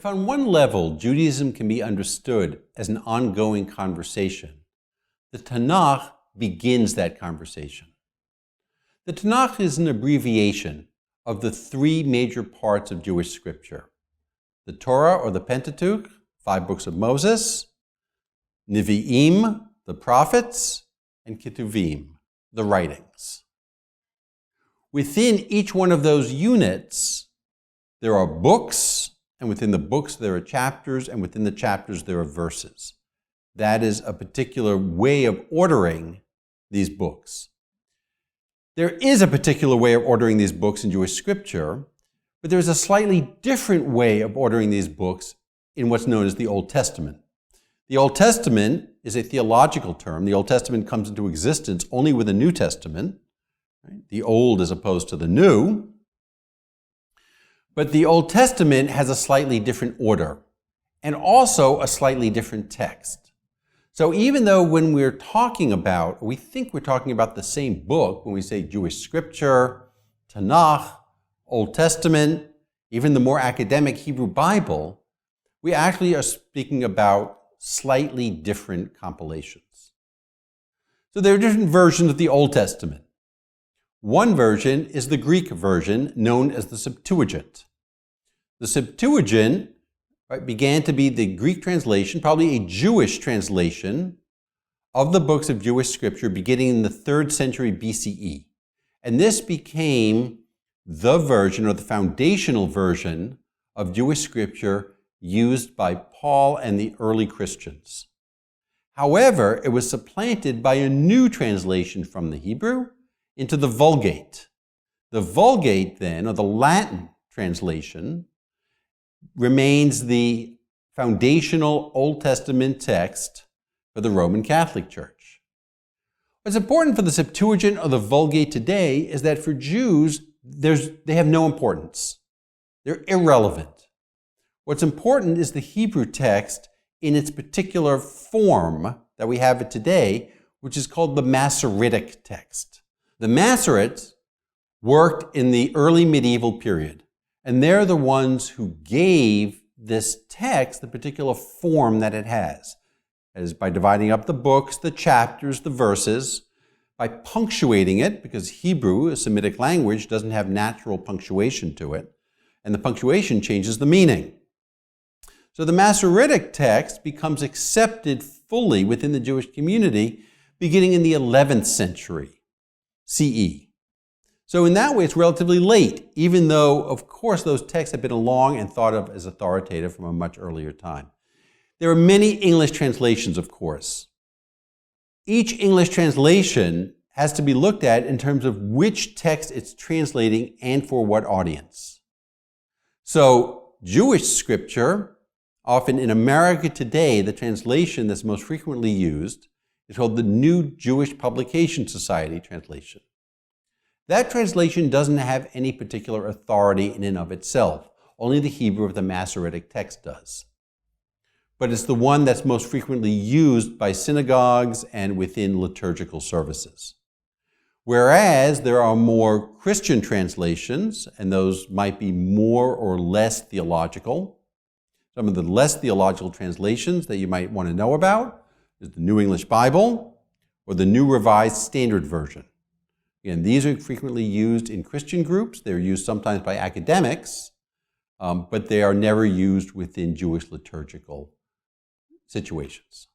If on one level Judaism can be understood as an ongoing conversation, the Tanakh begins that conversation. The Tanakh is an abbreviation of the three major parts of Jewish scripture: the Torah or the Pentateuch, 5 books of Moses; Nevi'im, the prophets; and Ketuvim, the writings. Within each one of those units, there are books, and within the books there are chapters, and within the chapters there are verses. That is a particular way of ordering these books. There is a particular way of ordering these books in Jewish scripture, but there's a slightly different way of ordering these books in what's known as the Old Testament. The Old Testament is a theological term. The Old Testament comes into existence only with the New Testament, right? The Old as opposed to the New. But the Old Testament has a slightly different order and also a slightly different text. So even though when we're talking about, we think we're talking about the same book when we say Jewish scripture, Tanakh, Old Testament, even the more academic Hebrew Bible, we actually are speaking about slightly different compilations. So there are different versions of the Old Testament. One version is the Greek version known as the Septuagint. The Septuagint began to be the Greek translation, probably a Jewish translation of the books of Jewish scripture beginning in the 3rd century BCE. And this became the version or the foundational version of Jewish scripture used by Paul and the early Christians. However, it was supplanted by a new translation from the Hebrew into the Vulgate. The Vulgate then, or the Latin translation, remains the foundational Old Testament text for the Roman Catholic Church. What's important for the Septuagint or the Vulgate today is that for Jews, they have no importance. They're irrelevant. What's important is the Hebrew text in its particular form that we have it today, which is called the Masoretic text. The Masoretes worked in the early medieval period, and they're the ones who gave this text the particular form that it has. That is, by dividing up the books, the chapters, the verses, by punctuating it, because Hebrew, a Semitic language, doesn't have natural punctuation to it, and the punctuation changes the meaning. So the Masoretic text becomes accepted fully within the Jewish community beginning in the 11th century CE. So in that way, it's relatively late, even though, of course, those texts have been along and thought of as authoritative from a much earlier time. There are many English translations, of course. Each English translation has to be looked at in terms of which text it's translating and for what audience. So Jewish scripture, often in America today, the translation that's most frequently used is called the New Jewish Publication Society translation. That translation doesn't have any particular authority in and of itself. Only the Hebrew of the Masoretic text does. But it's the one that's most frequently used by synagogues and within liturgical services. Whereas there are more Christian translations, and those might be more or less theological. Some of the less theological translations that you might want to know about is the New English Bible or the New Revised Standard Version. Again, these are frequently used in Christian groups. They're used sometimes by academics, but they are never used within Jewish liturgical situations.